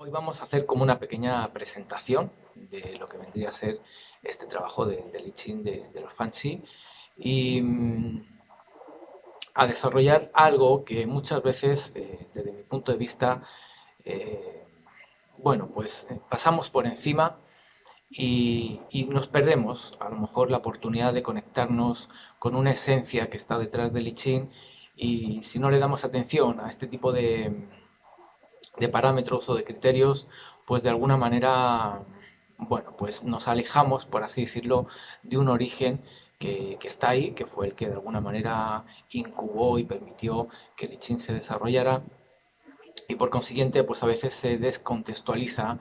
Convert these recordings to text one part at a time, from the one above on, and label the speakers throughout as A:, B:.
A: Hoy vamos a hacer como una pequeña presentación de lo que vendría a ser este trabajo de I Ching de los Fanchi y a desarrollar algo que muchas veces, desde mi punto de vista, eh, bueno, pues pasamos por encima y nos perdemos a lo mejor la oportunidad de conectarnos con una esencia que está detrás del I Ching y si no le damos atención a este tipo de parámetros o de criterios, pues de alguna manera, bueno, pues nos alejamos, por así decirlo, de un origen que está ahí, que fue el que de alguna manera incubó y permitió que el I Ching se desarrollara y por consiguiente, pues a veces se descontextualiza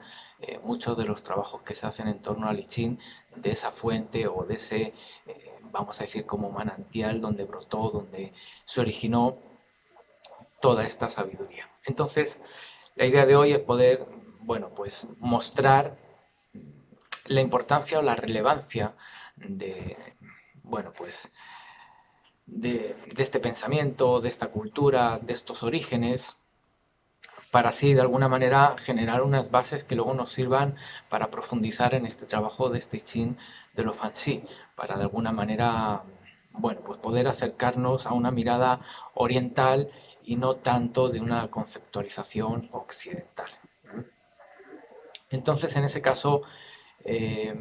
A: muchos de los trabajos que se hacen en torno al I Ching de esa fuente o de ese, vamos a decir, como manantial donde brotó, donde se originó toda esta sabiduría. Entonces, la idea de hoy es poder, bueno, pues mostrar la importancia o la relevancia de, bueno, pues de este pensamiento, de esta cultura, de estos orígenes, para así de alguna manera generar unas bases que luego nos sirvan para profundizar en este trabajo de este Chin de lo Fancy, para de alguna manera, bueno, pues poder acercarnos a una mirada oriental y no tanto de una conceptualización occidental. Entonces, en ese caso, eh,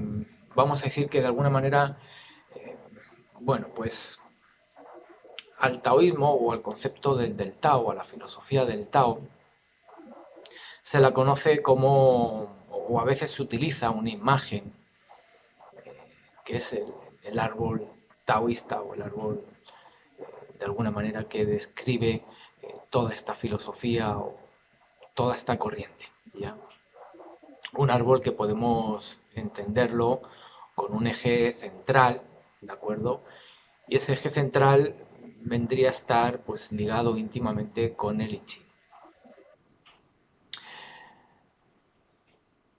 A: vamos a decir que de alguna manera, eh, bueno, pues al taoísmo o al concepto del Tao, a la filosofía del Tao, se la conoce como, o a veces se utiliza una imagen, que es el árbol taoísta o el árbol de alguna manera que describe toda esta filosofía o toda esta corriente. ¿Ya? Un árbol que podemos entenderlo con un eje central, ¿de acuerdo? Y ese eje central vendría a estar pues ligado íntimamente con el I Ching.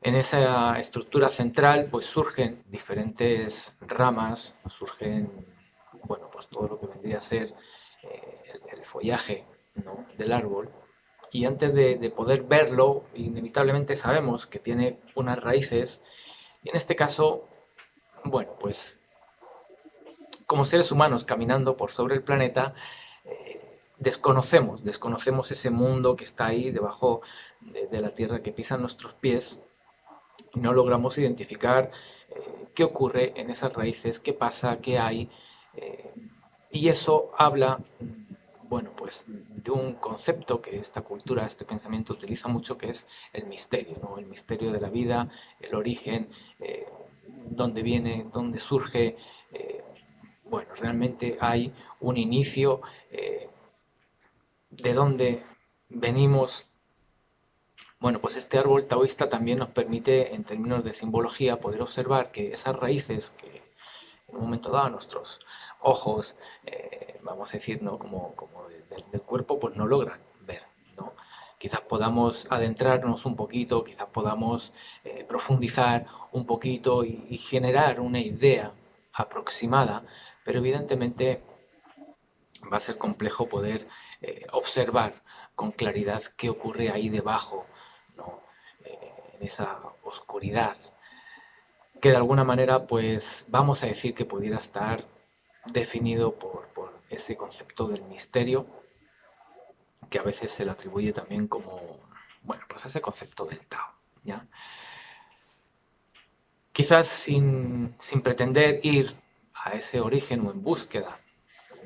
A: En esa estructura central pues surgen diferentes ramas, surgen, bueno, pues todo lo que vendría a ser el follaje, ¿no?, del árbol. Y antes de poder verlo, inevitablemente sabemos que tiene unas raíces. Y en este caso, bueno, pues como seres humanos caminando por sobre el planeta, desconocemos ese mundo que está ahí debajo de la tierra que pisan nuestros pies y no logramos identificar qué ocurre en esas raíces, qué pasa, qué hay. eh, y eso habla, bueno, pues de un concepto que esta cultura, este pensamiento utiliza mucho, que es el misterio, ¿no? El misterio de la vida, el origen, dónde viene, dónde surge. Bueno, realmente hay un inicio, de dónde venimos. Bueno, pues este árbol taoísta también nos permite, en términos de simbología, poder observar que esas raíces que en un momento dado nuestros ojos, vamos a decir, ¿no?, como del cuerpo, pues no logran ver, ¿no? Quizás podamos adentrarnos un poquito, quizás podamos profundizar un poquito y generar una idea aproximada, pero evidentemente va a ser complejo poder observar con claridad qué ocurre ahí debajo, ¿no?, en esa oscuridad, que de alguna manera, pues vamos a decir que pudiera estar definido por ese concepto del misterio, que a veces se le atribuye también como, bueno, pues ese concepto del Tao, ¿ya? Quizás sin pretender ir a ese origen o en búsqueda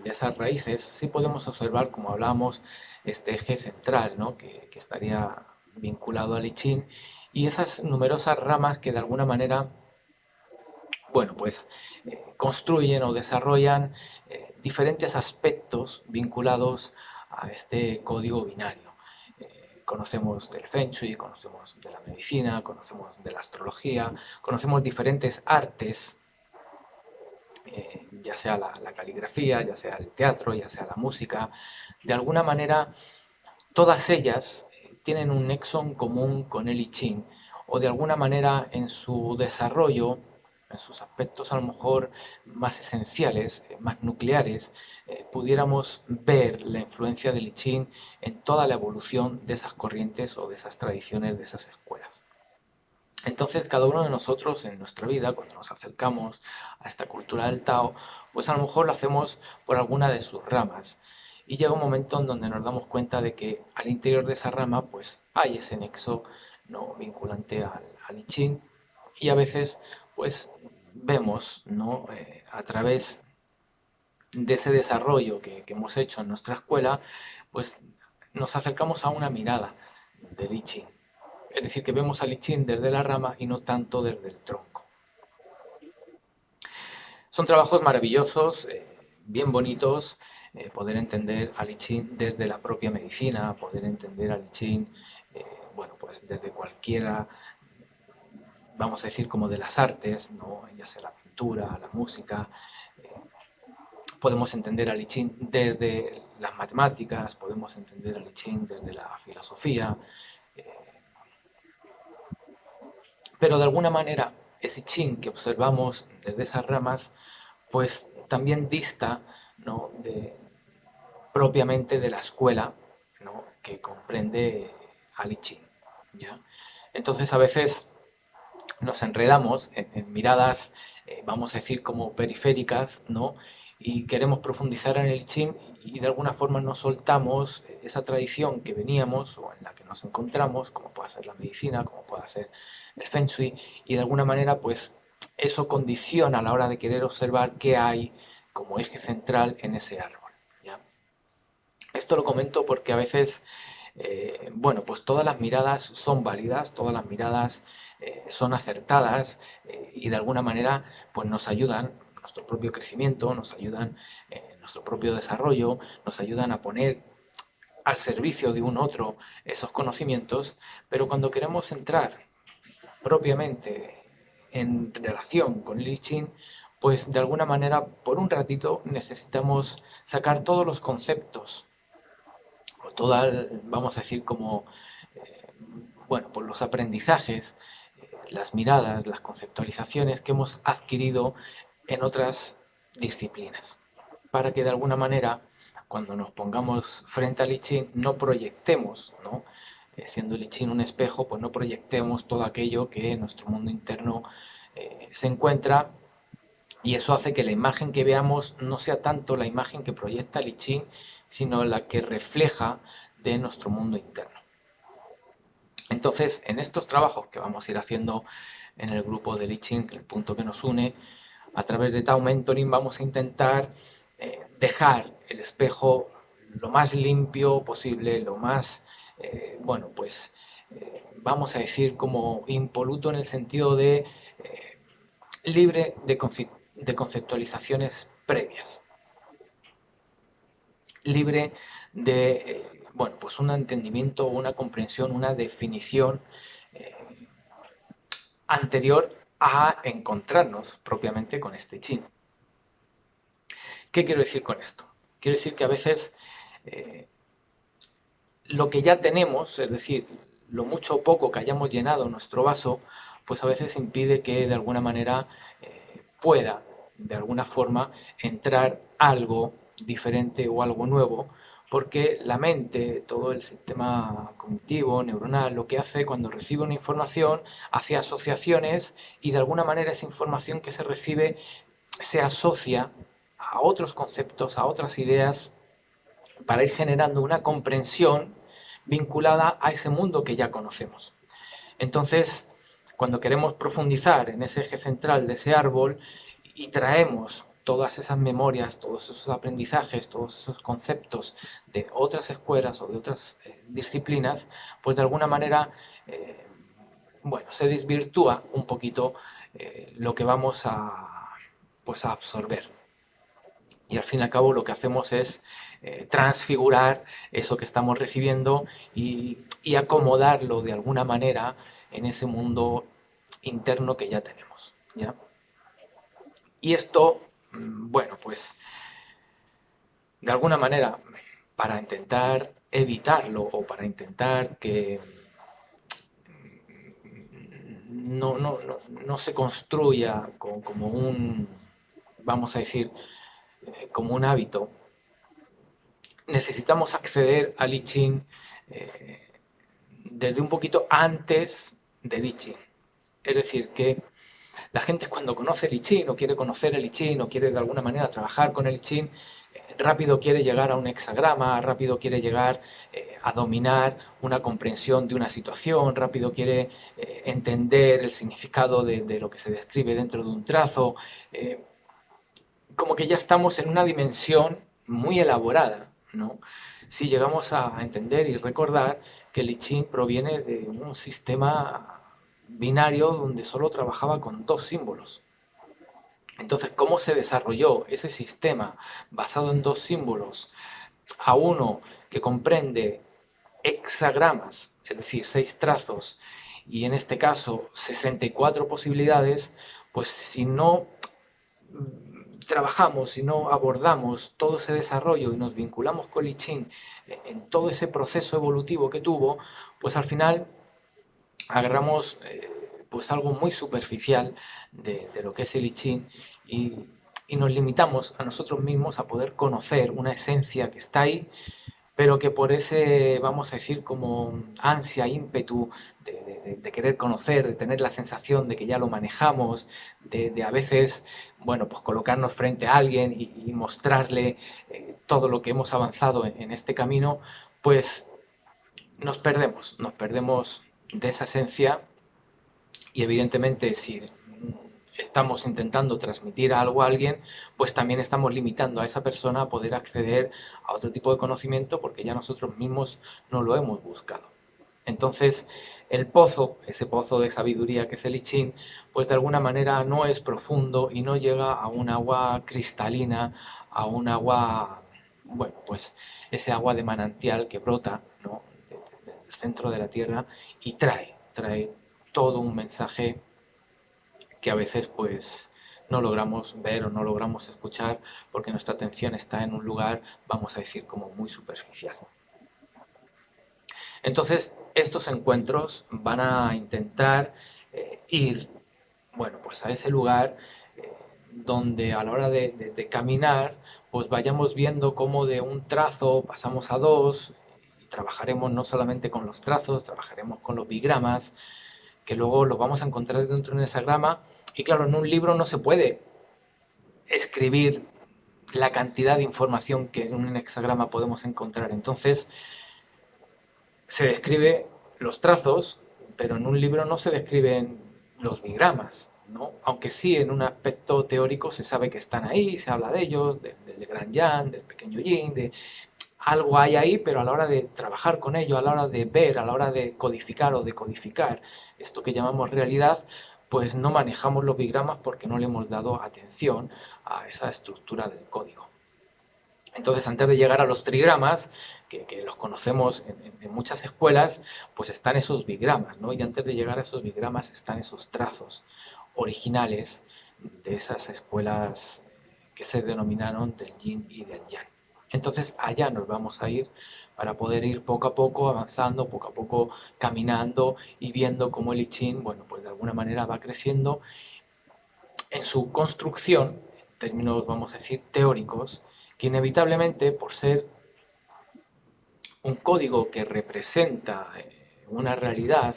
A: de esas raíces, sí podemos observar, como hablábamos, este eje central, ¿no?, que estaría vinculado al I Ching, y esas numerosas ramas que de alguna manera, bueno, pues construyen o desarrollan diferentes aspectos vinculados a este código binario. Conocemos del Feng Shui, conocemos de la medicina, conocemos de la astrología, conocemos diferentes artes, ya sea la caligrafía, ya sea el teatro, ya sea la música. De alguna manera, todas ellas tienen un nexo en común con el I Ching, o de alguna manera en su desarrollo en sus aspectos a lo mejor más esenciales, más nucleares, pudiéramos ver la influencia del I Ching en toda la evolución de esas corrientes o de esas tradiciones, de esas escuelas. Entonces, cada uno de nosotros en nuestra vida, cuando nos acercamos a esta cultura del Tao, pues a lo mejor lo hacemos por alguna de sus ramas. Y llega un momento en donde nos damos cuenta de que al interior de esa rama, pues hay ese nexo no vinculante al I Ching. Y a veces, pues vemos, ¿no? A través de ese desarrollo que hemos hecho en nuestra escuela, pues nos acercamos a una mirada del I Ching. Es decir, que vemos al I Ching desde la rama y no tanto desde el tronco. Son trabajos maravillosos, bien bonitos, poder entender al I Ching desde la propia medicina, poder entender al I Ching, bueno, pues desde cualquiera, vamos a decir, como de las artes, ¿no? Ya sea la pintura, la música. Podemos entender al I Ching desde las matemáticas, podemos entender al I Ching desde la filosofía, pero de alguna manera ese Ching que observamos desde esas ramas pues también dista, ¿no? Propiamente de la escuela, ¿no? Que comprende al I Ching, ¿ya? Entonces a veces nos enredamos en miradas, vamos a decir, como periféricas, ¿no? Y queremos profundizar en el I Ching y de alguna forma nos soltamos esa tradición que veníamos o en la que nos encontramos, como pueda ser la medicina, como pueda ser el Feng Shui, y de alguna manera pues eso condiciona a la hora de querer observar qué hay como eje central en ese árbol, ¿ya? Esto lo comento porque a veces, bueno, pues todas las miradas son válidas, todas las miradas son acertadas y de alguna manera pues nos ayudan en nuestro propio crecimiento, nos ayudan en nuestro propio desarrollo, nos ayudan a poner al servicio de un otro esos conocimientos, pero cuando queremos entrar propiamente en relación con el I Ching, pues de alguna manera por un ratito necesitamos sacar todos los conceptos o todas, vamos a decir, como, bueno, por los aprendizajes, las miradas, las conceptualizaciones que hemos adquirido en otras disciplinas, para que de alguna manera, cuando nos pongamos frente al I Ching, no proyectemos, ¿no? Siendo el I Ching un espejo, pues no proyectemos todo aquello que en nuestro mundo interno se encuentra y eso hace que la imagen que veamos no sea tanto la imagen que proyecta el I Ching, sino la que refleja de nuestro mundo interno. Entonces, en estos trabajos que vamos a ir haciendo en el grupo de I Ching, el punto que nos une, a través de Tao Mentoring vamos a intentar dejar el espejo lo más limpio posible, lo más, bueno, pues vamos a decir como impoluto en el sentido de libre de conceptualizaciones previas, libre de, bueno, pues un entendimiento, una comprensión, una definición eh, anterior a encontrarnos propiamente con este Ching. ¿Qué quiero decir con esto? Quiero decir que a veces eh, lo que ya tenemos, es decir, lo mucho o poco que hayamos llenado nuestro vaso, pues a veces impide que de alguna manera pueda, de alguna forma, entrar algo diferente o algo nuevo, porque la mente, todo el sistema cognitivo, neuronal, lo que hace cuando recibe una información, hace asociaciones y de alguna manera esa información que se recibe se asocia a otros conceptos, a otras ideas, para ir generando una comprensión vinculada a ese mundo que ya conocemos. Entonces, cuando queremos profundizar en ese eje central de ese árbol y traemos todas esas memorias, todos esos aprendizajes, todos esos conceptos de otras escuelas o de otras disciplinas, pues de alguna manera, bueno, se desvirtúa un poquito lo que vamos a, pues a absorber. Y al fin y al cabo lo que hacemos es transfigurar eso que estamos recibiendo y acomodarlo de alguna manera en ese mundo interno que ya tenemos, ¿ya? Y esto, bueno, pues de alguna manera, para intentar evitarlo o para intentar que no se construya como un, vamos a decir, como un hábito, necesitamos acceder al I Ching desde un poquito antes del I Ching. Es decir, que la gente cuando conoce el I Ching o quiere conocer el I Ching o quiere de alguna manera trabajar con el I Ching, rápido quiere llegar a un hexagrama, rápido quiere llegar a dominar una comprensión de una situación, rápido quiere entender el significado de lo que se describe dentro de un trazo. Como que ya estamos en una dimensión muy elaborada, ¿no? Si llegamos a entender y recordar que el I Ching proviene de un sistema binario donde solo trabajaba con dos símbolos. Entonces, ¿cómo se desarrolló ese sistema basado en dos símbolos a uno que comprende hexagramas, es decir, 6 trazos, y en este caso 64 posibilidades? Pues si no trabajamos, si no abordamos todo ese desarrollo y nos vinculamos con I Ching en todo ese proceso evolutivo que tuvo, pues al final agarramos pues algo muy superficial de lo que es el I Ching y nos limitamos a nosotros mismos a poder conocer una esencia que está ahí, pero que por ese, vamos a decir, como ansia, ímpetu de querer conocer, de tener la sensación de que ya lo manejamos, de a veces, bueno, pues colocarnos frente a alguien y mostrarle todo lo que hemos avanzado en este camino, pues nos perdemos de esa esencia y evidentemente si estamos intentando transmitir algo a alguien, pues también estamos limitando a esa persona a poder acceder a otro tipo de conocimiento porque ya nosotros mismos no lo hemos buscado. Entonces, el pozo, ese pozo de sabiduría que es el I Ching, pues de alguna manera no es profundo y no llega a un agua cristalina, a un agua, bueno, pues ese agua de manantial que brota, ¿no?, del centro de la tierra y trae todo un mensaje que a veces pues no logramos ver o no logramos escuchar porque nuestra atención está en un lugar, vamos a decir, como muy superficial. Entonces, estos encuentros van a intentar ir, bueno, pues a ese lugar donde a la hora de caminar, pues vayamos viendo cómo de un trazo pasamos a dos y trabajaremos no solamente con los trazos, trabajaremos con los bigramas, que luego los vamos a encontrar dentro de un hexagrama. Y claro, en un libro no se puede escribir la cantidad de información que en un hexagrama podemos encontrar. Entonces, se describe los trazos, pero en un libro no se describen los bigramas, ¿no? Aunque sí en un aspecto teórico se sabe que están ahí, se habla de ellos, del gran yan, del pequeño yin, de algo hay ahí, pero a la hora de trabajar con ello, a la hora de ver, a la hora de codificar o decodificar esto que llamamos realidad, pues no manejamos los bigramas porque no le hemos dado atención a esa estructura del código. Entonces, antes de llegar a los trigramas, que los conocemos en muchas escuelas, pues están esos bigramas, ¿no? Y antes de llegar a esos bigramas están esos trazos originales de esas escuelas que se denominaron del yin y del yang. Entonces, allá nos vamos a ir para poder ir poco a poco avanzando, poco a poco caminando y viendo cómo el I Ching, bueno, pues de alguna manera va creciendo en su construcción, en términos, vamos a decir, teóricos, que inevitablemente, por ser un código que representa una realidad,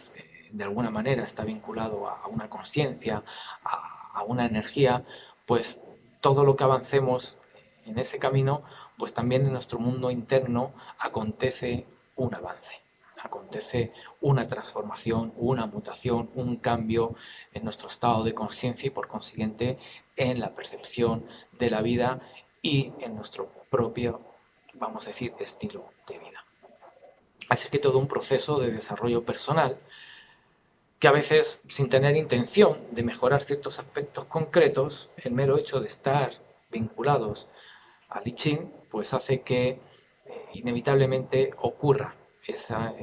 A: de alguna manera está vinculado a una conciencia, a una energía, pues todo lo que avancemos en ese camino, pues también en nuestro mundo interno acontece un avance, acontece una transformación, una mutación, un cambio en nuestro estado de conciencia y por consiguiente en la percepción de la vida y en nuestro propio, vamos a decir, estilo de vida. Así que todo un proceso de desarrollo personal que a veces, sin tener intención de mejorar ciertos aspectos concretos, el mero hecho de estar vinculados al I Ching, pues hace que inevitablemente ocurra esa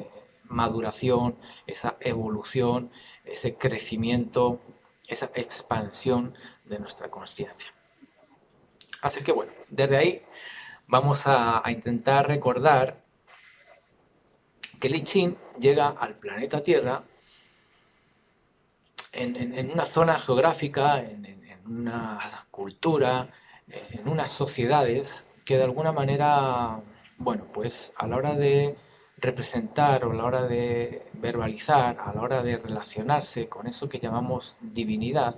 A: maduración, esa evolución, ese crecimiento, esa expansión de nuestra conciencia. Así que bueno, desde ahí vamos a intentar recordar que el I Ching llega al planeta Tierra en una zona geográfica, en una cultura, en unas sociedades que de alguna manera, bueno, pues a la hora de representar o a la hora de verbalizar, a la hora de relacionarse con eso que llamamos divinidad,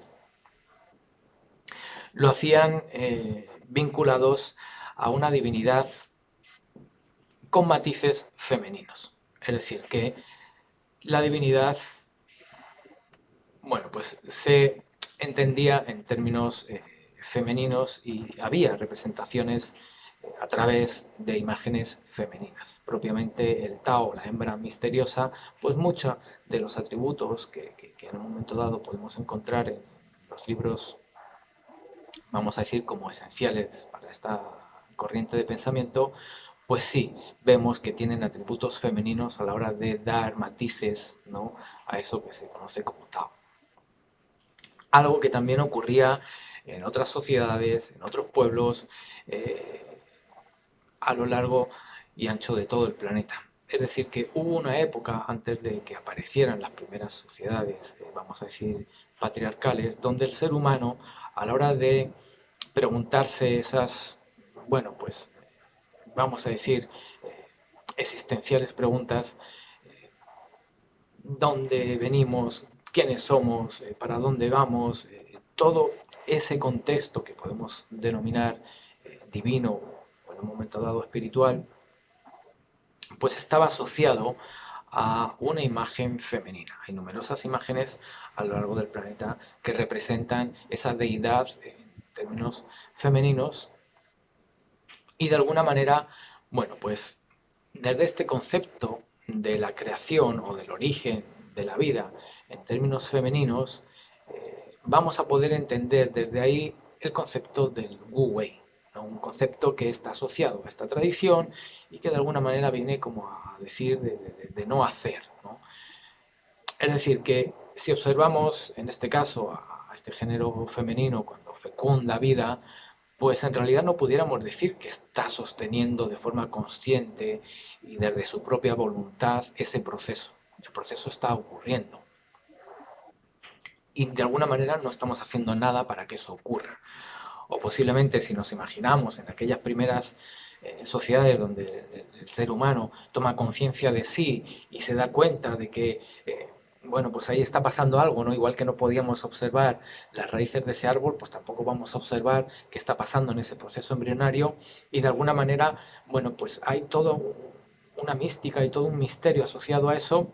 A: lo hacían vinculados a una divinidad con matices femeninos. Es decir, que la divinidad, bueno, pues se entendía en términos femeninos y había representaciones a través de imágenes femeninas. Propiamente el Tao, la hembra misteriosa, pues muchos de los atributos que en un momento dado podemos encontrar en los libros, vamos a decir, como esenciales para esta corriente de pensamiento, pues sí, vemos que tienen atributos femeninos a la hora de dar matices, ¿no?, a eso que se conoce como Tao. Algo que también ocurría en otras sociedades, en otros pueblos, eh, a lo largo y ancho de todo el planeta. Es decir, que hubo una época antes de que aparecieran las primeras sociedades, vamos a decir, patriarcales, donde el ser humano, a la hora de preguntarse esas, bueno, pues vamos a decir, existenciales preguntas, dónde venimos, quiénes somos, para dónde vamos, todo ese contexto que podemos denominar divino o en un momento dado espiritual, pues estaba asociado a una imagen femenina. Hay numerosas imágenes a lo largo del planeta que representan esa deidad en términos femeninos y de alguna manera, bueno, pues desde este concepto de la creación o del origen de la vida en términos femeninos, vamos a poder entender desde ahí el concepto del Wu Wei, ¿no? Un concepto que está asociado a esta tradición y que de alguna manera viene como a decir de no hacer, ¿no? Es decir, que si observamos en este caso a este género femenino cuando fecunda vida, pues en realidad no pudiéramos decir que está sosteniendo de forma consciente y desde su propia voluntad ese proceso. El proceso está ocurriendo y de alguna manera no estamos haciendo nada para que eso ocurra. O posiblemente si nos imaginamos en aquellas primeras sociedades donde el ser humano toma conciencia de sí y se da cuenta de que bueno, pues ahí está pasando algo, ¿no? Igual que no podíamos observar las raíces de ese árbol, pues tampoco vamos a observar qué está pasando en ese proceso embrionario y de alguna manera, bueno, pues hay todo una mística y todo un misterio asociado a eso,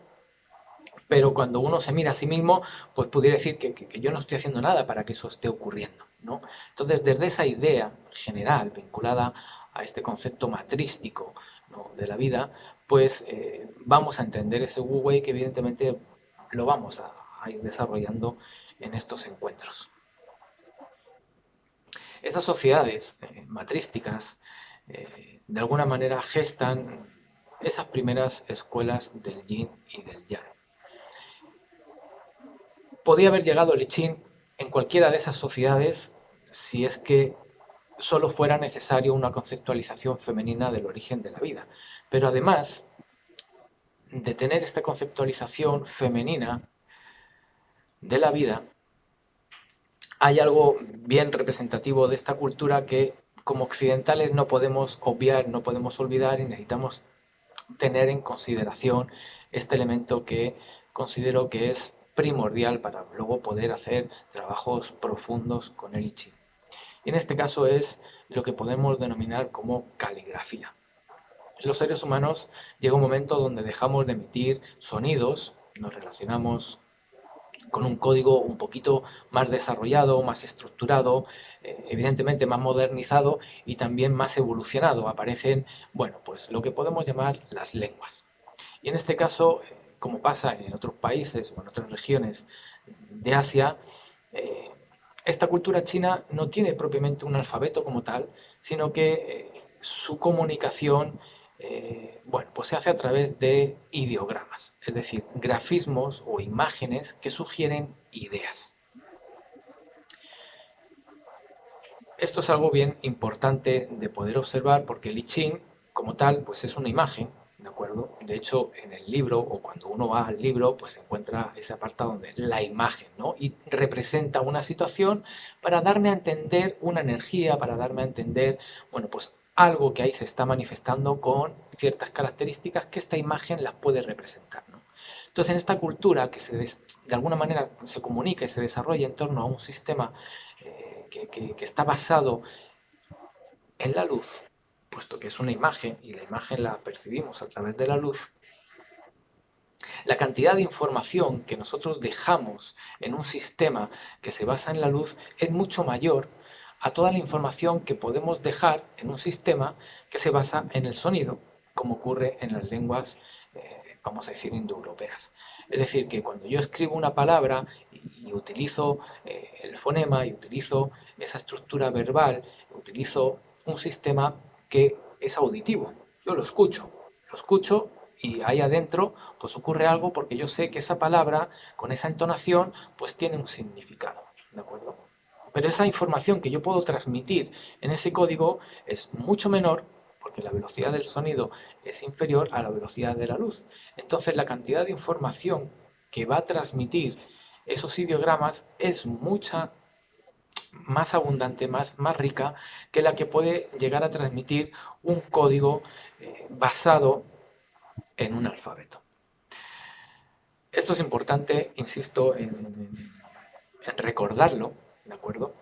A: pero cuando uno se mira a sí mismo, pues pudiera decir que yo no estoy haciendo nada para que eso esté ocurriendo, ¿no? Entonces, desde esa idea general vinculada a este concepto matrístico, ¿no?, de la vida, pues vamos a entender ese Wu Wei que evidentemente lo vamos a ir desarrollando en estos encuentros. Esas sociedades matrísticas de alguna manera gestan esas primeras escuelas del yin y del yang. Podía haber llegado el I Ching en cualquiera de esas sociedades si es que solo fuera necesario una conceptualización femenina del origen de la vida. Pero además de tener esta conceptualización femenina de la vida, hay algo bien representativo de esta cultura que como occidentales no podemos obviar, no podemos olvidar y necesitamos tener en consideración este elemento que considero que es primordial para luego poder hacer trabajos profundos con el I Ching. Y en este caso es lo que podemos denominar como caligrafía. Los seres humanos llega un momento donde dejamos de emitir sonidos, nos relacionamos con un código un poquito más desarrollado, más estructurado, evidentemente más modernizado y también más evolucionado. Aparecen, bueno, pues lo que podemos llamar las lenguas. Y en este caso, como pasa en otros países o en otras regiones de Asia, eh, esta cultura china no tiene propiamente un alfabeto como tal, sino que su comunicación bueno, pues se hace a través de ideogramas, es decir, grafismos o imágenes que sugieren ideas. Esto es algo bien importante de poder observar porque el I Ching, como tal, pues es una imagen, ¿de acuerdo? De hecho, en el libro, o cuando uno va al libro, pues encuentra ese apartado donde la imagen, ¿no? Y representa una situación para darme a entender una energía, para darme a entender, bueno, pues algo que ahí se está manifestando con ciertas características que esta imagen las puede representar, ¿no? Entonces, en esta cultura que de alguna manera se comunica y se desarrolla en torno a un sistema que está basado en la luz, puesto que es una imagen y la imagen la percibimos a través de la luz, la cantidad de información que nosotros dejamos en un sistema que se basa en la luz es mucho mayor a toda la información que podemos dejar en un sistema que se basa en el sonido, como ocurre en las lenguas, vamos a decir, indoeuropeas. Es decir, que cuando yo escribo una palabra y utilizo el fonema y utilizo esa estructura verbal, utilizo un sistema que es auditivo. Yo lo escucho y ahí adentro pues ocurre algo porque yo sé que esa palabra con esa entonación pues tiene un significado, ¿de acuerdo? Pero esa información que yo puedo transmitir en ese código es mucho menor porque la velocidad del sonido es inferior a la velocidad de la luz. Entonces la cantidad de información que va a transmitir esos ideogramas es mucha más abundante, más rica que la que puede llegar a transmitir un código basado en un alfabeto. Esto es importante, insisto, en recordarlo, ¿de acuerdo?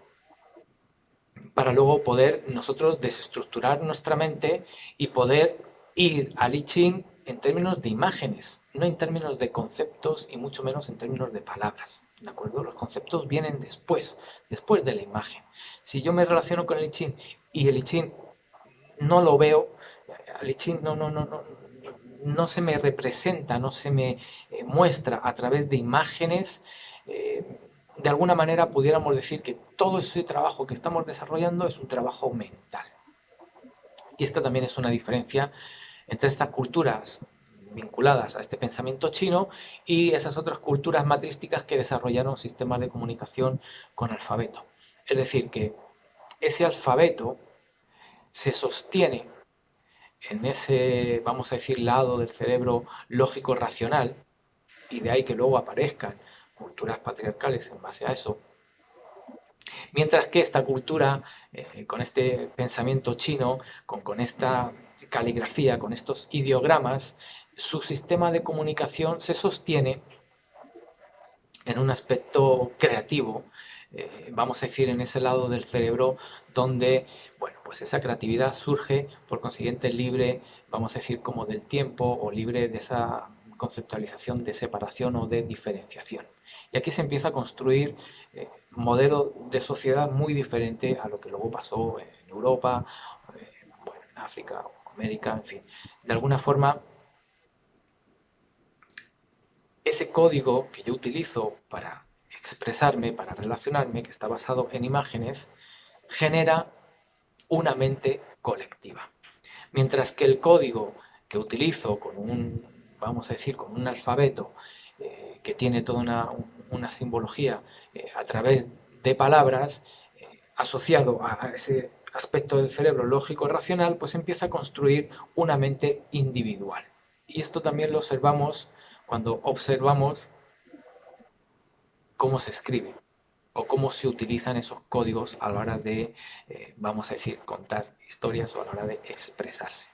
A: Para luego poder nosotros desestructurar nuestra mente y poder ir al I Ching en términos de imágenes, no en términos de conceptos y mucho menos en términos de palabras, ¿de acuerdo? Los conceptos vienen después de la imagen. Si yo me relaciono con el I Ching y el I Ching no lo veo, el I Ching no se me representa, no se me muestra a través de imágenes, de alguna manera pudiéramos decir que todo ese trabajo que estamos desarrollando es un trabajo mental. Y esta también es una diferencia entre estas culturas vinculadas a este pensamiento chino y esas otras culturas matrísticas que desarrollaron sistemas de comunicación con alfabeto. Es decir, que ese alfabeto se sostiene en ese, vamos a decir, lado del cerebro lógico-racional, y de ahí que luego aparezcan culturas patriarcales en base a eso, mientras que esta cultura, con este pensamiento chino, con esta caligrafía, con estos ideogramas, su sistema de comunicación se sostiene en un aspecto creativo, vamos a decir, en ese lado del cerebro donde, bueno, pues esa creatividad surge, por consiguiente, libre, vamos a decir, como del tiempo o libre de esa conceptualización de separación o de diferenciación. Y aquí se empieza a construir modelo de sociedad muy diferente a lo que luego pasó en Europa, bueno, en África, América, en fin. De alguna forma, ese código que yo utilizo para expresarme, para relacionarme, que está basado en imágenes, genera una mente colectiva. Mientras que el código que utilizo con vamos a decir, con un alfabeto que tiene toda una simbología a través de palabras, asociado a ese aspecto del cerebro lógico-racional, pues empieza a construir una mente individual. Y esto también lo observamos cuando observamos cómo se escribe o cómo se utilizan esos códigos a la hora de, vamos a decir, contar historias o a la hora de expresarse.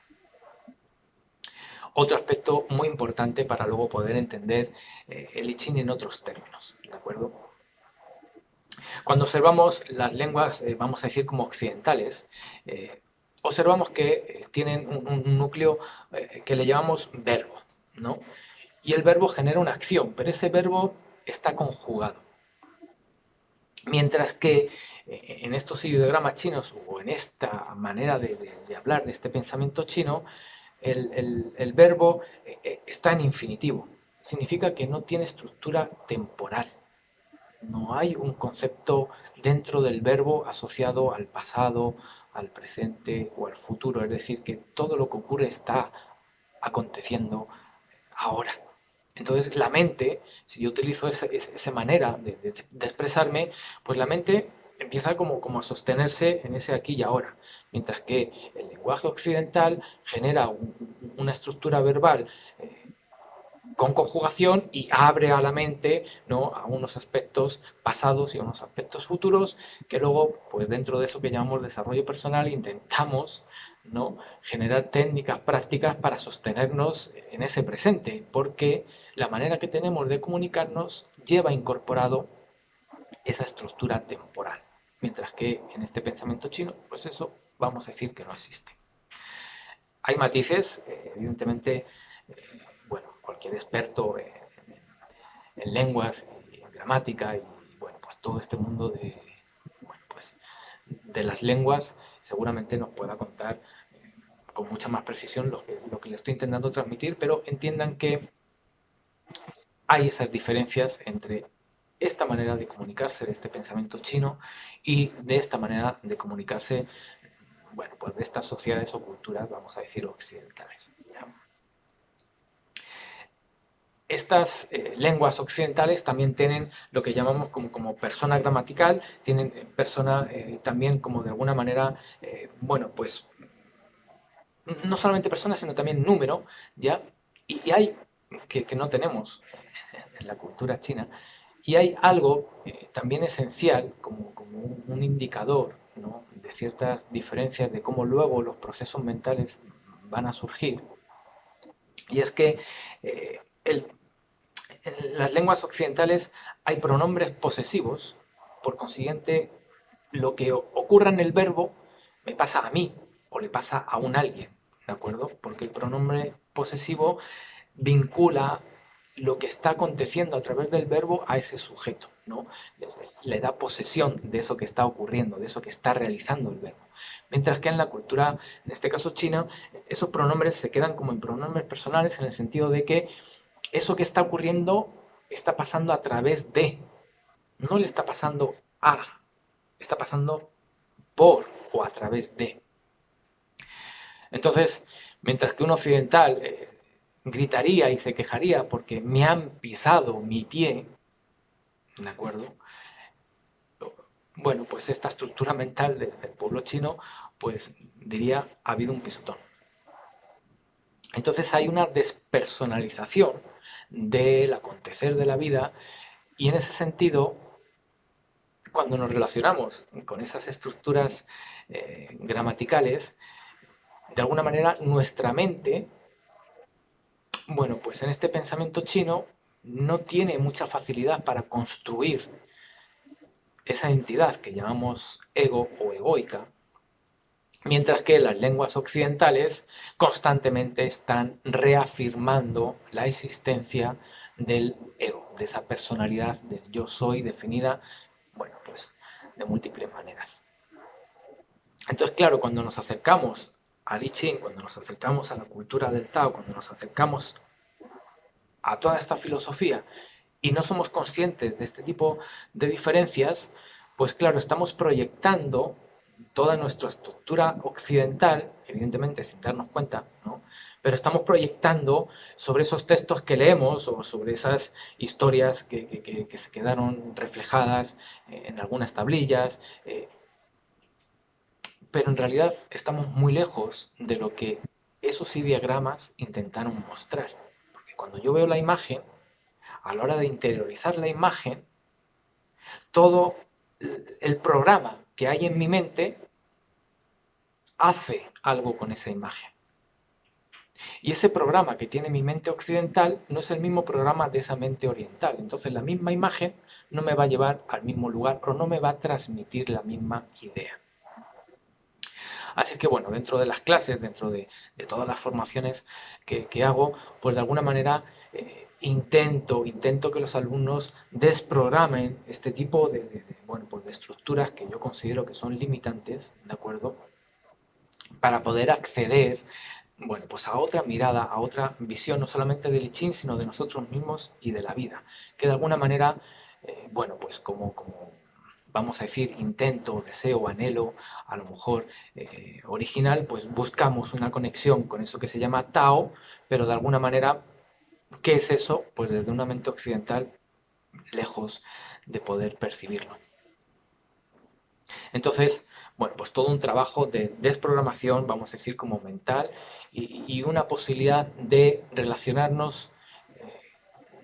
A: Otro aspecto muy importante para luego poder entender el I Ching en otros términos, ¿de acuerdo? Cuando observamos las lenguas, vamos a decir, como occidentales, observamos que tienen un núcleo que le llamamos verbo, ¿no? Y el verbo genera una acción, pero ese verbo está conjugado. Mientras que en estos ideogramas chinos o en esta manera de hablar de este pensamiento chino, el verbo está en infinitivo. Significa que no tiene estructura temporal. No hay un concepto dentro del verbo asociado al pasado, al presente o al futuro. Es decir, que todo lo que ocurre está aconteciendo ahora. Entonces la mente, si yo utilizo esa manera de expresarme, pues la mente empieza como a sostenerse en ese aquí y ahora, mientras que el lenguaje occidental genera una estructura verbal con conjugación y abre a la mente, ¿no?, a unos aspectos pasados y a unos aspectos futuros que luego, pues dentro de eso que llamamos desarrollo personal, intentamos, ¿no?, generar técnicas prácticas para sostenernos en ese presente, porque la manera que tenemos de comunicarnos lleva incorporado esa estructura temporal, mientras que en este pensamiento chino, pues eso vamos a decir que no existe. Hay matices, evidentemente, bueno, cualquier experto en lenguas y en gramática y bueno, pues todo este mundo bueno, pues, de las lenguas seguramente nos pueda contar con mucha más precisión lo que le estoy intentando transmitir, pero entiendan que hay esas diferencias entre esta manera de comunicarse, de este pensamiento chino, y de esta manera de comunicarse, bueno, pues de estas sociedades o culturas, vamos a decir, occidentales. Estas lenguas occidentales también tienen lo que llamamos como persona gramatical, tienen persona también como de alguna manera, bueno, pues no solamente persona, sino también número, ¿ya? Y hay que no tenemos en la cultura china, y hay algo también esencial como un indicador, ¿no?, de ciertas diferencias de cómo luego los procesos mentales van a surgir, y es que el en las lenguas occidentales hay pronombres posesivos, por consiguiente, lo que ocurra en el verbo me pasa a mí o le pasa a un alguien, ¿de acuerdo? Porque el pronombre posesivo vincula lo que está aconteciendo a través del verbo a ese sujeto, ¿no? Le da posesión de eso que está ocurriendo, de eso que está realizando el verbo. Mientras que en la cultura, en este caso china, esos pronombres se quedan como en pronombres personales en el sentido de que eso que está ocurriendo está pasando a través de, no le está pasando a, está pasando por o a través de. Entonces, mientras que un occidental gritaría y se quejaría porque me han pisado mi pie, ¿de acuerdo? Bueno, pues esta estructura mental del pueblo chino, pues diría, ha habido un pisotón. Entonces hay una despersonalización del acontecer de la vida y en ese sentido, cuando nos relacionamos con esas estructuras gramaticales, de alguna manera nuestra mente, bueno, pues en este pensamiento chino no tiene mucha facilidad para construir esa entidad que llamamos ego o egoica, mientras que las lenguas occidentales constantemente están reafirmando la existencia del ego, de esa personalidad del yo soy definida, bueno, pues de múltiples maneras. Entonces, claro, cuando nos acercamos al I Ching, cuando nos acercamos a la cultura del Tao, cuando nos acercamos a toda esta filosofía y no somos conscientes de este tipo de diferencias, pues claro, estamos proyectando toda nuestra estructura occidental, evidentemente sin darnos cuenta, ¿no?, pero estamos proyectando sobre esos textos que leemos o sobre esas historias que se quedaron reflejadas en algunas tablillas, pero en realidad estamos muy lejos de lo que esos ideogramas intentaron mostrar. Porque cuando yo veo la imagen, a la hora de interiorizar la imagen, todo el programa que hay en mi mente hace algo con esa imagen. Y ese programa que tiene mi mente occidental no es el mismo programa de esa mente oriental. Entonces la misma imagen no me va a llevar al mismo lugar o no me va a transmitir la misma idea. Así que bueno, dentro de las clases, dentro de todas las formaciones que hago, pues de alguna manera intento que los alumnos desprogramen este tipo bueno, pues de estructuras que yo considero que son limitantes, ¿de acuerdo?, para poder acceder, bueno, pues a otra mirada, a otra visión, no solamente del I Ching, sino de nosotros mismos y de la vida, que de alguna manera, bueno, pues como vamos a decir, intento, deseo, anhelo, a lo mejor original, pues buscamos una conexión con eso que se llama Tao, pero de alguna manera, ¿qué es eso? Pues desde una mente occidental, lejos de poder percibirlo. Entonces, bueno, pues todo un trabajo de desprogramación, vamos a decir, como mental, y una posibilidad de relacionarnos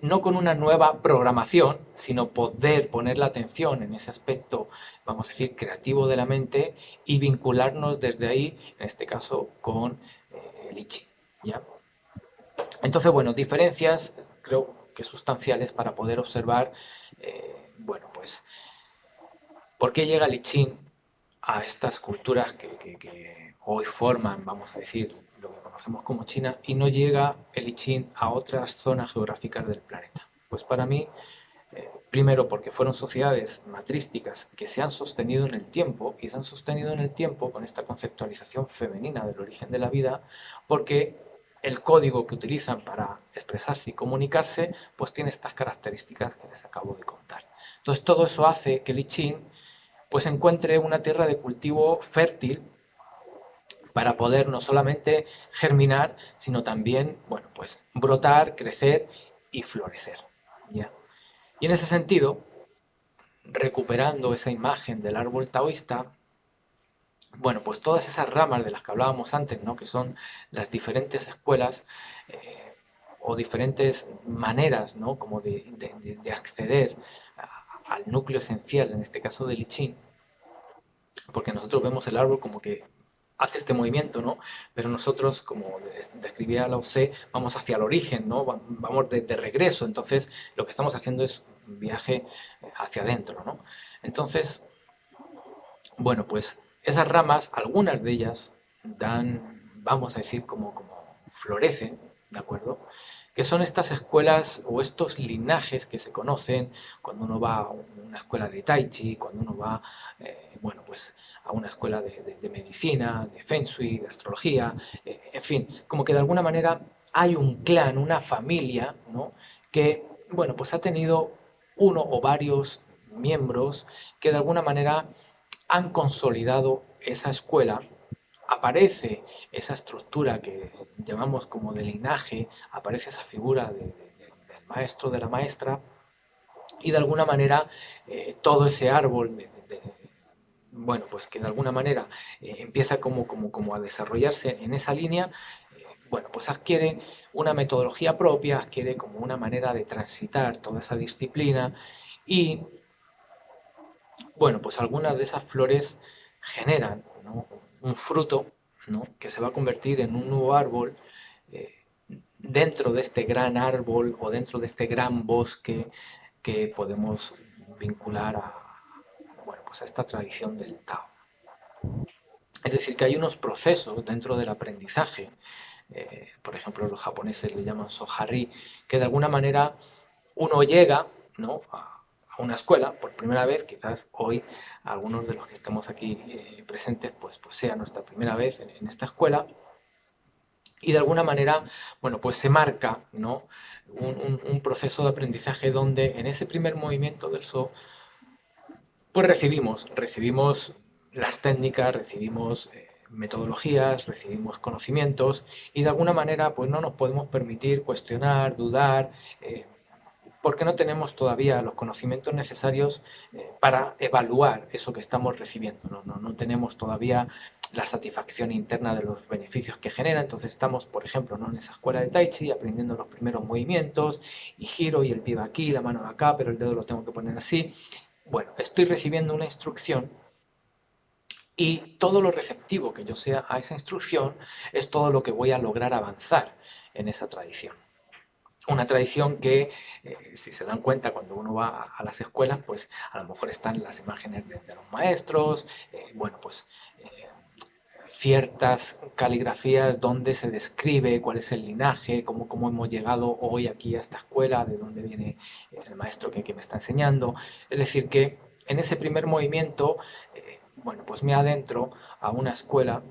A: no con una nueva programación, sino poder poner la atención en ese aspecto, vamos a decir, creativo de la mente y vincularnos desde ahí, en este caso, con el I Ching, ¿ya? Entonces, bueno, diferencias creo que sustanciales para poder observar, bueno, pues, por qué llega el I Ching a estas culturas que hoy forman, vamos a decir, lo que conocemos como China, y no llega el I Ching a otras zonas geográficas del planeta. Pues para mí, primero porque fueron sociedades matrísticas que se han sostenido en el tiempo, y se han sostenido en el tiempo con esta conceptualización femenina del origen de la vida, porque el código que utilizan para expresarse y comunicarse, pues tiene estas características que les acabo de contar. Entonces todo eso hace que el I Ching pues encuentre una tierra de cultivo fértil para poder no solamente germinar, sino también, bueno, pues brotar, crecer y florecer, ¿ya? Y en ese sentido, recuperando esa imagen del árbol taoísta, bueno, pues todas esas ramas de las que hablábamos antes, ¿no? Que son las diferentes escuelas o diferentes maneras, ¿no? Como de acceder al núcleo esencial, en este caso del I Ching, porque nosotros vemos el árbol como que hace este movimiento, ¿no? Pero nosotros, como describía Lao Tse, vamos hacia el origen, ¿no? Vamos de regreso, entonces lo que estamos haciendo es un viaje hacia adentro, ¿no? Entonces, bueno, pues esas ramas, algunas de ellas dan, vamos a decir, como florecen, ¿de acuerdo? Que son estas escuelas o estos linajes que se conocen cuando uno va a una escuela de Tai Chi, cuando uno va, bueno, pues a una escuela de medicina, de Feng Shui, de astrología, en fin, como que de alguna manera hay un clan, una familia, ¿no? Que, bueno, pues ha tenido uno o varios miembros que de alguna manera han consolidado esa escuela, aparece esa estructura que llamamos como de linaje, aparece esa figura del maestro, de la maestra, y de alguna manera todo ese árbol, bueno, pues que de alguna manera empieza como a desarrollarse en esa línea, bueno, pues adquiere una metodología propia, adquiere como una manera de transitar toda esa disciplina y bueno, pues algunas de esas flores generan, ¿no? Un fruto, ¿no? Que se va a convertir en un nuevo árbol eh, dentro de este gran árbol o dentro de este gran bosque que podemos vincular bueno, pues a esta tradición del Tao. Es decir, que hay unos procesos dentro del aprendizaje, por ejemplo los japoneses le llaman sohari, que de alguna manera uno llega, ¿no? a una escuela por primera vez, quizás hoy algunos de los que estamos aquí presentes pues sea nuestra primera vez en esta escuela, y de alguna manera, bueno, pues se marca, ¿no? Un proceso de aprendizaje donde en ese primer movimiento del So pues recibimos las técnicas, recibimos metodologías, recibimos conocimientos, y de alguna manera pues no nos podemos permitir cuestionar, dudar, porque no tenemos todavía los conocimientos necesarios para evaluar eso que estamos recibiendo. No tenemos todavía la satisfacción interna de los beneficios que genera. Entonces estamos, por ejemplo, ¿no? en esa escuela de Tai Chi aprendiendo los primeros movimientos, y giro y el pie va aquí, la mano va acá, pero el dedo lo tengo que poner así. Bueno, estoy recibiendo una instrucción, y todo lo receptivo que yo sea a esa instrucción es todo lo que voy a lograr avanzar en esa tradición. Una tradición que, si se dan cuenta cuando uno va a las escuelas, pues a lo mejor están las imágenes de los maestros, bueno, pues ciertas caligrafías donde se describe cuál es el linaje, cómo hemos llegado hoy aquí a esta escuela, de dónde viene el maestro que me está enseñando. Es decir, que en ese primer movimiento, bueno, pues me adentro a una escuela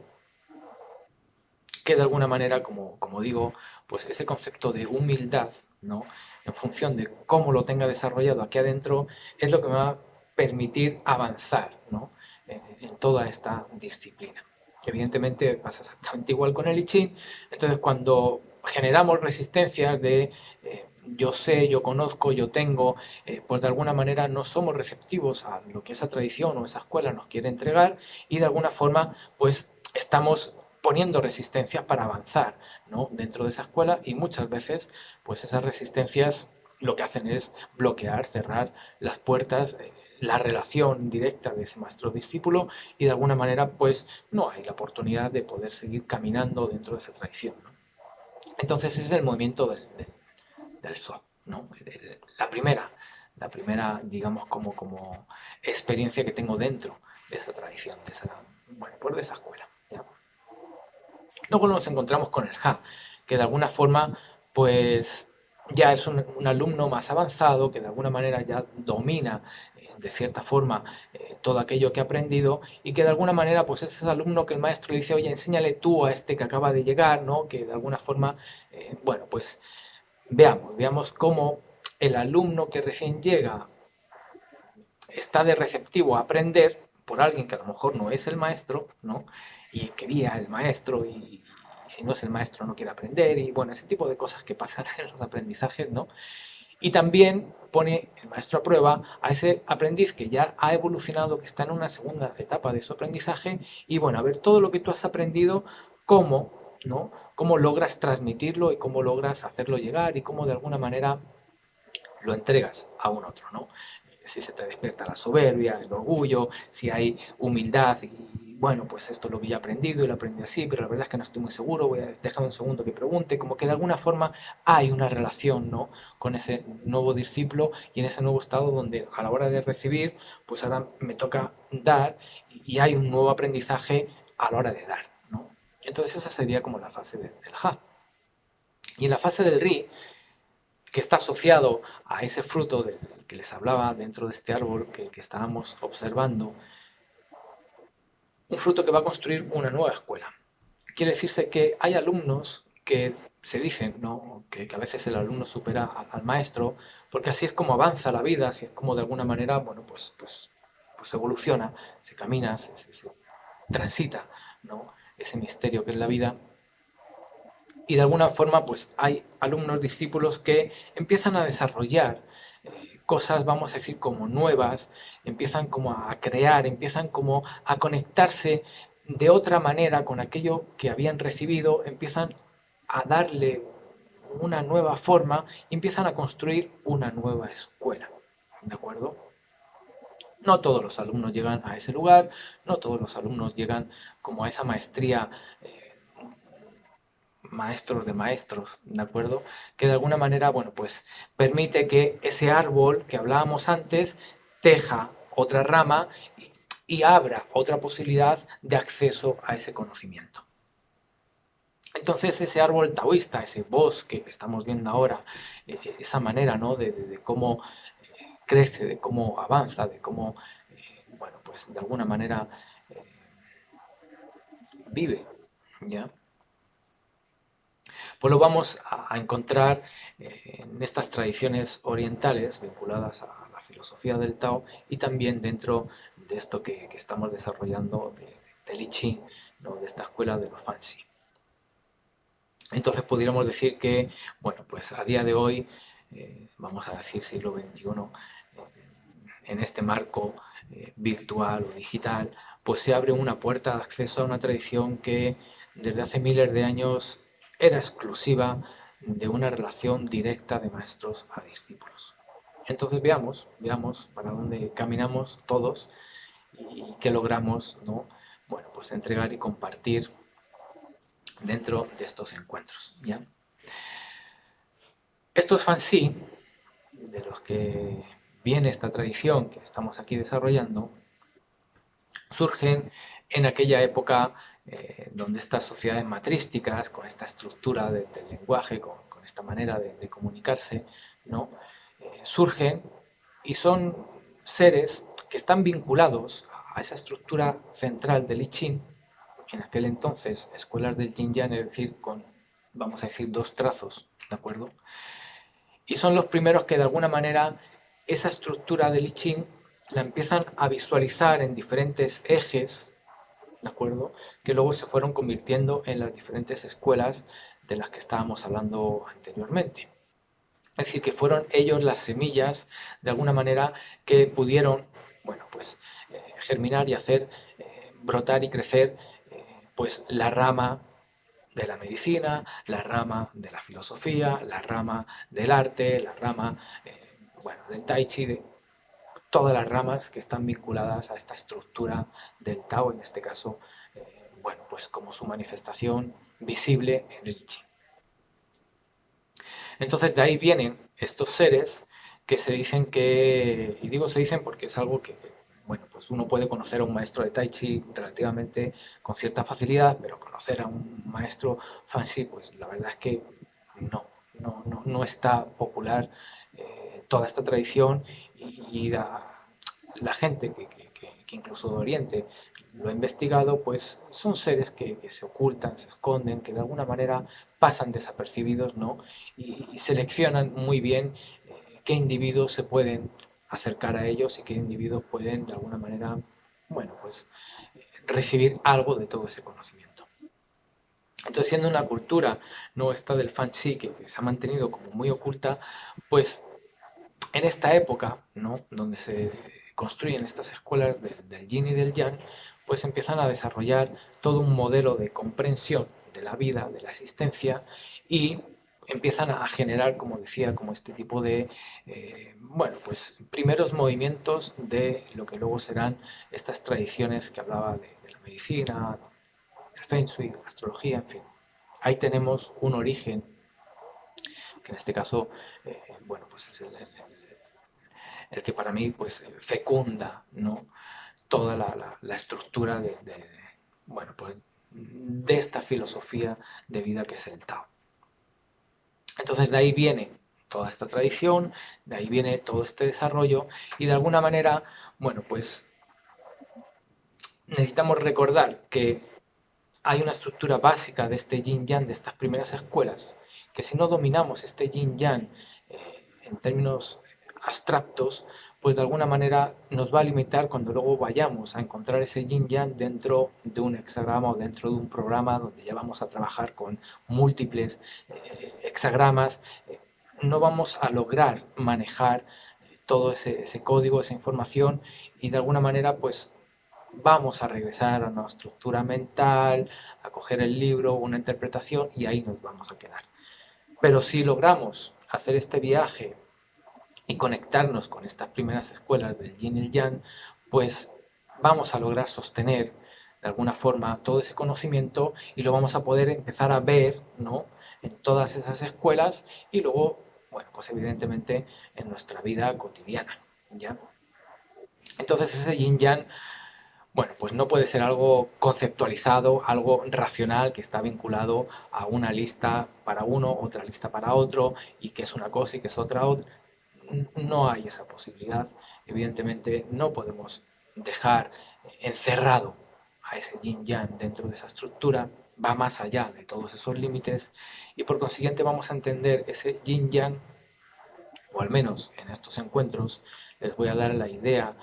A: que de alguna manera, como digo, pues ese concepto de humildad, ¿no? En función de cómo lo tenga desarrollado aquí adentro, es lo que me va a permitir avanzar, ¿no? en toda esta disciplina. Evidentemente pasa exactamente igual con el I Ching. Entonces, cuando generamos resistencias yo sé, yo conozco, yo tengo, pues de alguna manera no somos receptivos a lo que esa tradición o esa escuela nos quiere entregar y de alguna forma pues estamos poniendo resistencias para avanzar, ¿no? Dentro de esa escuela y muchas veces pues esas resistencias lo que hacen es bloquear, cerrar las puertas, la relación directa de ese maestro-discípulo y de alguna manera pues no hay la oportunidad de poder seguir caminando dentro de esa tradición, ¿no? Entonces ese es el movimiento del swap, ¿no? La primera, digamos, como experiencia que tengo dentro de esa tradición, de esa, bueno, pues de esa escuela, ¿ya? Luego nos encontramos con el Ja, que de alguna forma, pues ya es un alumno más avanzado, que de alguna manera ya domina, de cierta forma, todo aquello que ha aprendido y que de alguna manera, pues es ese alumno que el maestro le dice, oye, enséñale tú a este que acaba de llegar, ¿no? Que de alguna forma, bueno, pues veamos cómo el alumno que recién llega está de receptivo a aprender por alguien que a lo mejor no es el maestro, ¿no? Y quería el maestro y si no es el maestro no quiere aprender y bueno, ese tipo de cosas que pasan en los aprendizajes, ¿no? Y también pone el maestro a prueba a ese aprendiz que ya ha evolucionado, que está en una segunda etapa de su aprendizaje y bueno, a ver todo lo que tú has aprendido, cómo, ¿no? Cómo logras transmitirlo y cómo logras hacerlo llegar y cómo de alguna manera lo entregas a un otro, ¿no? Si se te despierta la soberbia, el orgullo, si hay humildad y bueno, pues esto lo había aprendido y lo aprendí así, pero la verdad es que no estoy muy seguro, voy a dejar un segundo que pregunte, como que de alguna forma hay una relación, ¿no? Con ese nuevo discípulo y en ese nuevo estado donde a la hora de recibir, pues ahora me toca dar y hay un nuevo aprendizaje a la hora de dar, ¿no? Entonces esa sería como la fase del Ja. Y en la fase del Ri, que está asociado a ese fruto del que les hablaba dentro de este árbol que estábamos observando, un fruto que va a construir una nueva escuela. Quiere decirse que hay alumnos que se dicen, ¿no? Que a veces el alumno supera al maestro, porque así es como avanza la vida, así es como de alguna manera, bueno, pues evoluciona, se camina, se transita, ¿no? Ese misterio que es la vida y de alguna forma pues hay alumnos, discípulos que empiezan a desarrollar cosas, vamos a decir, como nuevas, empiezan como a crear, empiezan como a conectarse de otra manera con aquello que habían recibido, empiezan a darle una nueva forma y empiezan a construir una nueva escuela. ¿De acuerdo? No todos los alumnos llegan a ese lugar, no todos los alumnos llegan como a esa maestría maestros de maestros, ¿de acuerdo? Que de alguna manera, bueno, pues permite que ese árbol que hablábamos antes teja otra rama y abra otra posibilidad de acceso a ese conocimiento. Entonces ese árbol taoísta, ese bosque que estamos viendo ahora, esa manera, ¿no? De cómo crece, de cómo avanza, de cómo, bueno, pues de alguna manera eh, vive, ¿ya? Pues lo vamos a encontrar en estas tradiciones orientales vinculadas a la filosofía del Tao y también dentro de esto que estamos desarrollando de I Ching, ¿no? De esta escuela de los Fanxi. Entonces pudiéramos decir que, bueno, pues a día de hoy, vamos a decir siglo XXI, en este marco virtual o digital, pues se abre una puerta de acceso a una tradición que desde hace miles de años era exclusiva de una relación directa de maestros a discípulos. Entonces veamos para dónde caminamos todos y qué logramos, ¿no? Bueno, pues entregar y compartir dentro de estos encuentros, ¿ya? Estos fanzine, de los que viene esta tradición que estamos aquí desarrollando, surgen en aquella época donde estas sociedades matrísticas, con esta estructura del lenguaje, con esta manera de comunicarse, ¿no? Surgen y son seres que están vinculados a esa estructura central del I Ching, en aquel entonces escuelas del Yin Yang, es decir, con, vamos a decir, dos trazos, ¿de acuerdo? Y son los primeros que de alguna manera esa estructura del I Ching la empiezan a visualizar en diferentes ejes, ¿de acuerdo? Que luego se fueron convirtiendo en las diferentes escuelas de las que estábamos hablando anteriormente. Es decir, que fueron ellos las semillas, de alguna manera, que pudieron, bueno, pues germinar y hacer brotar y crecer pues la rama de la medicina, la rama de la filosofía, la rama del arte, la rama bueno, del tai chi, de todas las ramas que están vinculadas a esta estructura del Tao, en este caso, bueno, pues como su manifestación visible en el I Ching. Entonces de ahí vienen estos seres que se dicen que, y digo se dicen porque es algo que, bueno, pues uno puede conocer a un maestro de Tai Chi relativamente con cierta facilidad, pero conocer a un maestro Fan Shi, pues la verdad es que no está popular toda esta tradición y la gente que incluso de Oriente lo ha investigado, pues son seres que se ocultan, se esconden, que de alguna manera pasan desapercibidos, ¿no? Y seleccionan muy bien qué individuos se pueden acercar a ellos y qué individuos pueden de alguna manera, bueno, pues recibir algo de todo ese conocimiento. Entonces, siendo una cultura, no esta del fan chi, que se ha mantenido como muy oculta, pues en esta época, ¿no? Donde se construyen estas escuelas del yin y del yang, pues empiezan a desarrollar todo un modelo de comprensión de la vida, de la existencia, y empiezan a generar, como decía, como este tipo de, bueno, pues primeros movimientos de lo que luego serán estas tradiciones que hablaba de la medicina, del feng shui, la astrología, en fin. Ahí tenemos un origen que en este caso, bueno, pues es el que para mí pues fecunda, ¿no? Toda la estructura bueno, pues, de esta filosofía de vida que es el Tao. Entonces de ahí viene toda esta tradición, de ahí viene todo este desarrollo y de alguna manera, bueno, pues necesitamos recordar que hay una estructura básica de este yin-yang, de estas primeras escuelas, que si no dominamos este yin-yang en términos abstractos, pues de alguna manera nos va a limitar cuando luego vayamos a encontrar ese yin-yang dentro de un hexagrama o dentro de un programa donde ya vamos a trabajar con múltiples hexagramas. No vamos a lograr manejar todo ese código, esa información y de alguna manera pues vamos a regresar a una estructura mental, a coger el libro, una interpretación y ahí nos vamos a quedar. Pero si logramos hacer este viaje y conectarnos con estas primeras escuelas del yin y el yang, pues vamos a lograr sostener de alguna forma todo ese conocimiento y lo vamos a poder empezar a ver, ¿no? En todas esas escuelas y luego, bueno, pues evidentemente en nuestra vida cotidiana, ¿ya? Entonces ese yin yang, bueno, pues no puede ser algo conceptualizado, algo racional que está vinculado a una lista para uno, otra lista para otro, y que es una cosa y que es otra. No hay esa posibilidad. Evidentemente no podemos dejar encerrado a ese yin yang dentro de esa estructura, va más allá de todos esos límites y por consiguiente vamos a entender ese yin yang, o al menos en estos encuentros les voy a dar la idea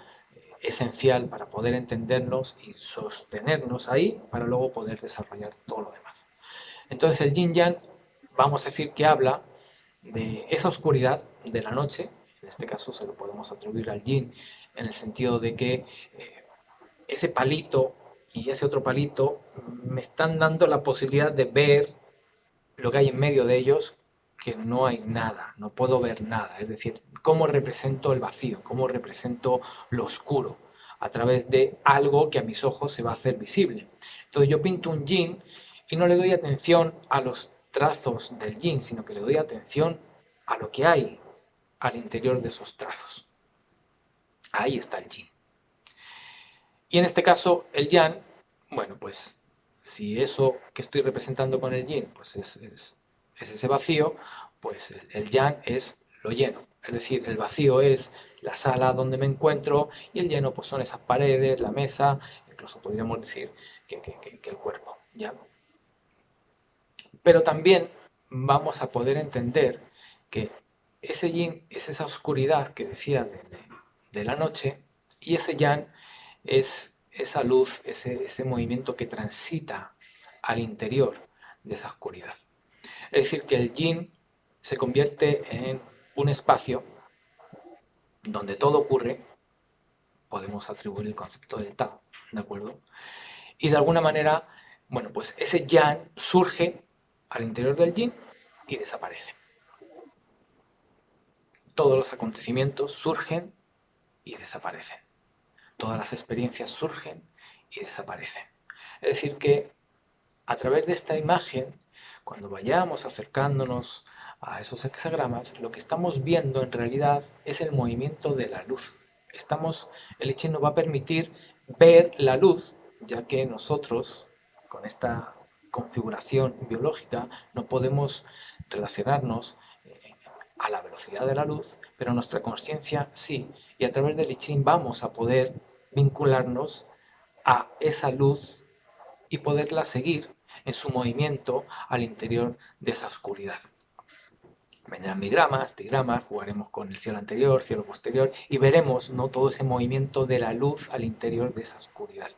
A: esencial para poder entendernos y sostenernos ahí para luego poder desarrollar todo lo demás. Entonces el yin yang, vamos a decir que habla de esa oscuridad de la noche, en este caso se lo podemos atribuir al yin, en el sentido de que ese palito y ese otro palito me están dando la posibilidad de ver lo que hay en medio de ellos, que no hay nada, no puedo ver nada. Es decir, cómo represento el vacío, cómo represento lo oscuro, a través de algo que a mis ojos se va a hacer visible. Entonces yo pinto un yin y no le doy atención a los trazos del yin, sino que le doy atención a lo que hay al interior de esos trazos. Ahí está el yin. Y en este caso, el yang, bueno, pues si eso que estoy representando con el yin pues es ese vacío, pues el yang es lo lleno. Es decir, el vacío es la sala donde me encuentro y el lleno pues son esas paredes, la mesa, incluso podríamos decir que el cuerpo. ¿Ya? Pero también vamos a poder entender que ese yin es esa oscuridad que decía de la noche y ese yang es esa luz, ese movimiento que transita al interior de esa oscuridad. Es decir, que el yin se convierte en un espacio donde todo ocurre, podemos atribuir el concepto del Tao, ¿de acuerdo? Y de alguna manera, bueno, pues ese Yang surge al interior del Yin y desaparece. Todos los acontecimientos surgen y desaparecen. Todas las experiencias surgen y desaparecen. Es decir, que a través de esta imagen, cuando vayamos acercándonos a esos hexagramas, lo que estamos viendo en realidad es el movimiento de la luz. El I Ching nos va a permitir ver la luz, ya que nosotros, con esta configuración biológica, no podemos relacionarnos a la velocidad de la luz, pero nuestra conciencia sí. Y a través del I Ching vamos a poder vincularnos a esa luz y poderla seguir en su movimiento al interior de esa oscuridad. Vendrán bigramas, digramas, jugaremos con el cielo anterior, cielo posterior y veremos, ¿no?, todo ese movimiento de la luz al interior de esa oscuridad.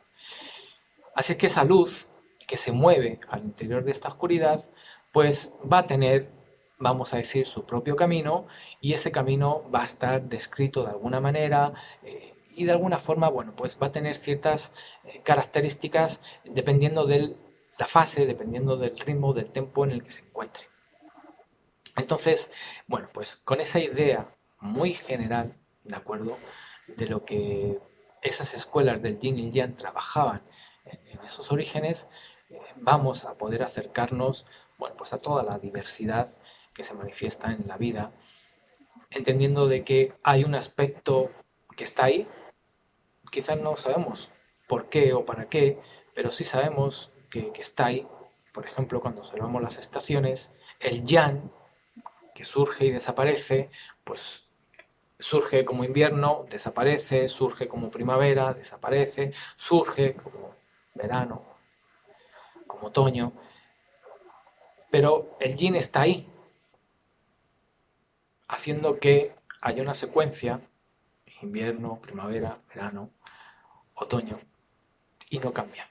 A: Así es que esa luz que se mueve al interior de esta oscuridad, pues va a tener, vamos a decir, su propio camino, y ese camino va a estar descrito de alguna manera y de alguna forma, bueno, pues va a tener ciertas características dependiendo de la fase, dependiendo del ritmo, del tempo en el que se encuentre. Entonces, bueno, pues con esa idea muy general, ¿de acuerdo?, de lo que esas escuelas del Yin y el Yang trabajaban en esos orígenes, vamos a poder acercarnos, bueno, pues a toda la diversidad que se manifiesta en la vida, entendiendo de que hay un aspecto que está ahí, quizás no sabemos por qué o para qué, pero sí sabemos que está ahí. Por ejemplo, cuando observamos las estaciones, el Yang, que surge y desaparece, pues surge como invierno, desaparece, surge como primavera, desaparece, surge como verano, como otoño, pero el yin está ahí, haciendo que haya una secuencia, invierno, primavera, verano, otoño, y no cambia.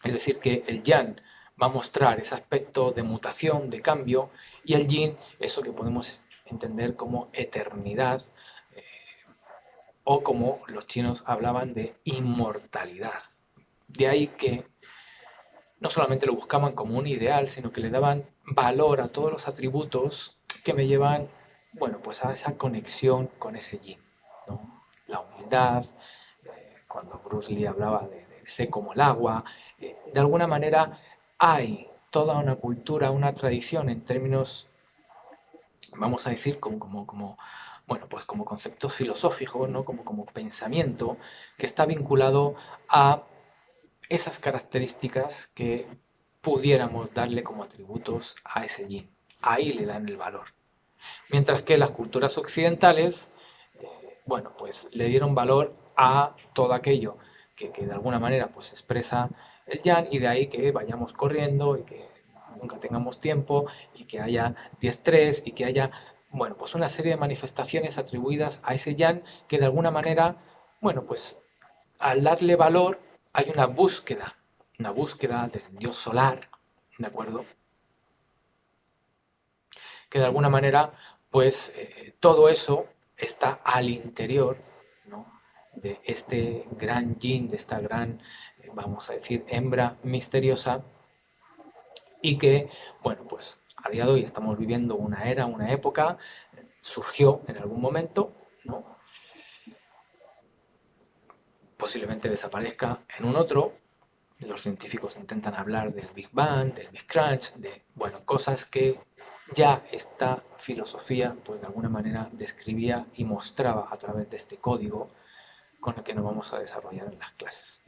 A: Es decir, que el yang va a mostrar ese aspecto de mutación, de cambio, y el yin, eso que podemos entender como eternidad, eh, o como los chinos hablaban de inmortalidad. De ahí que no solamente lo buscaban como un ideal, sino que le daban valor a todos los atributos que me llevan, bueno, pues a esa conexión con ese yin, ¿no? La humildad, cuando Bruce Lee hablaba de sé como el agua, de alguna manera hay toda una cultura, una tradición en términos, vamos a decir, bueno, pues como concepto filosófico, ¿no?, como pensamiento, que está vinculado a esas características que pudiéramos darle como atributos a ese yin. Ahí le dan el valor. Mientras que las culturas occidentales, bueno, pues le dieron valor a todo aquello que de alguna manera pues expresa el yang, y de ahí que vayamos corriendo y que nunca tengamos tiempo y que haya estrés y que haya, bueno, pues una serie de manifestaciones atribuidas a ese yang que de alguna manera, bueno, pues al darle valor hay una búsqueda del dios solar, ¿de acuerdo? Que de alguna manera, pues todo eso está al interior, ¿no?, de este gran yin, de esta gran, vamos a decir, hembra misteriosa, y que, bueno, pues a día de hoy estamos viviendo una era, una época, surgió en algún momento, ¿no?, posiblemente desaparezca en un otro. Los científicos intentan hablar del Big Bang, del Big Crunch, de, bueno, cosas que ya esta filosofía, pues de alguna manera describía y mostraba a través de este código con el que nos vamos a desarrollar en las clases.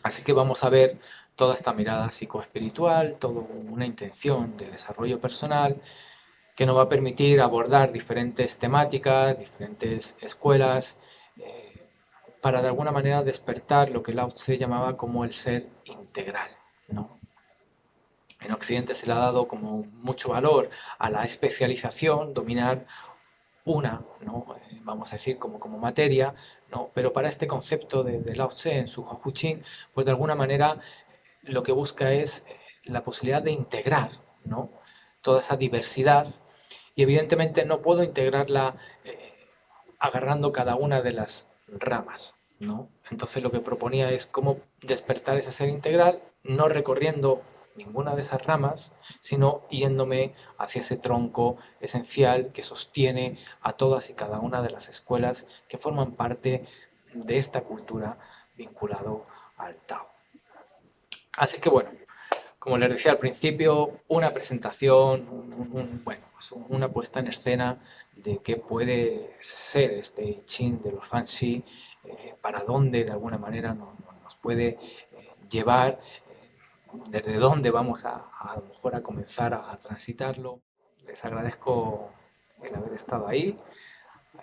A: Así que vamos a ver toda esta mirada psicoespiritual, toda una intención de desarrollo personal que nos va a permitir abordar diferentes temáticas, diferentes escuelas, para de alguna manera despertar lo que Lao Tse llamaba como el ser integral, ¿no? En Occidente se le ha dado como mucho valor a la especialización, dominar una, ¿no?, vamos a decir, como materia, ¿no? Pero para este concepto de Lao Tse en su Huahu Chin, pues de alguna manera lo que busca es la posibilidad de integrar, ¿no?, toda esa diversidad y evidentemente no puedo integrarla agarrando cada una de las ramas, ¿no? Entonces lo que proponía es cómo despertar ese ser integral, no recorriendo ninguna de esas ramas, sino yéndome hacia ese tronco esencial que sostiene a todas y cada una de las escuelas que forman parte de esta cultura vinculado al Tao. Así que bueno, como les decía al principio, una presentación, bueno, pues una puesta en escena de qué puede ser este I Ching de los Fan Shi, para dónde de alguna manera nos puede llevar, desde dónde vamos a lo mejor a comenzar a transitarlo. Les agradezco el haber estado ahí.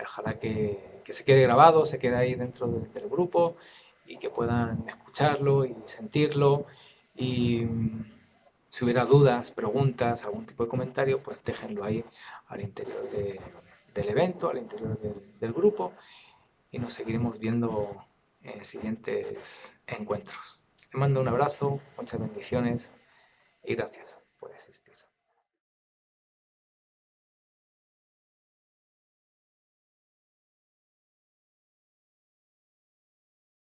A: Ojalá que se quede grabado, se quede ahí dentro del grupo y que puedan escucharlo y sentirlo. Y si hubiera dudas, preguntas, algún tipo de comentario, pues déjenlo ahí al interior del evento, al interior del grupo y nos seguiremos viendo en siguientes encuentros. Te mando un abrazo, muchas bendiciones y gracias por existir.